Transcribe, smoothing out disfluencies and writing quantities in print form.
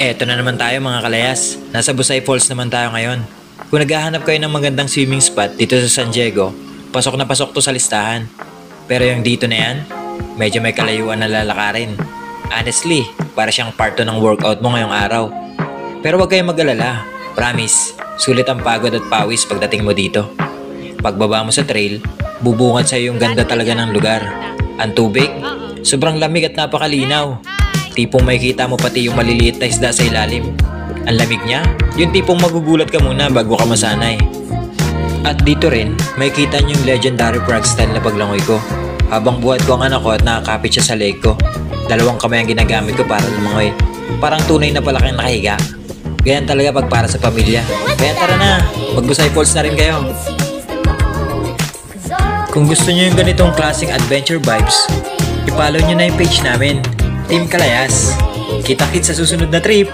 Eto na naman tayo mga kalayas. Nasa Busay Falls naman tayo ngayon. Kung naghahanap kayo ng magandang swimming spot dito sa San Diego, pasok na pasok to sa listahan. Pero yung dito na yan, medyo may kalayuan na lalakarin. Honestly, para siyang part 2 ng workout mo ngayong araw. Pero wag kayong mag-alala. Promise, sulit ang pagod at pawis pagdating mo dito. Pagbaba mo sa trail, bubungad sa'yo yung ganda talaga ng lugar. Ang tubig, sobrang lamig at napakalinaw. Tipong makikita mo pati yung maliliit na isda sa ilalim. Ang lamig niya, yung tipong magugulat ka muna bago ka masanay. At dito rin, makikita niyo yung legendary frog style na paglangoy ko. Habang buhat ko ang anak ko at nakakapit siya sa leg ko. Dalawang kamay ang ginagamit ko para lumangoy. Parang tunay na pala kayong nakahiga. Ganyan talaga pag para sa pamilya. Kaya tara na, mag-Busay Falls na rin kayo. Kung gusto niyo yung ganitong classic adventure vibes, i-follow niyo na yung page namin, Team Kalayas. Kita-kits sa susunod na trip!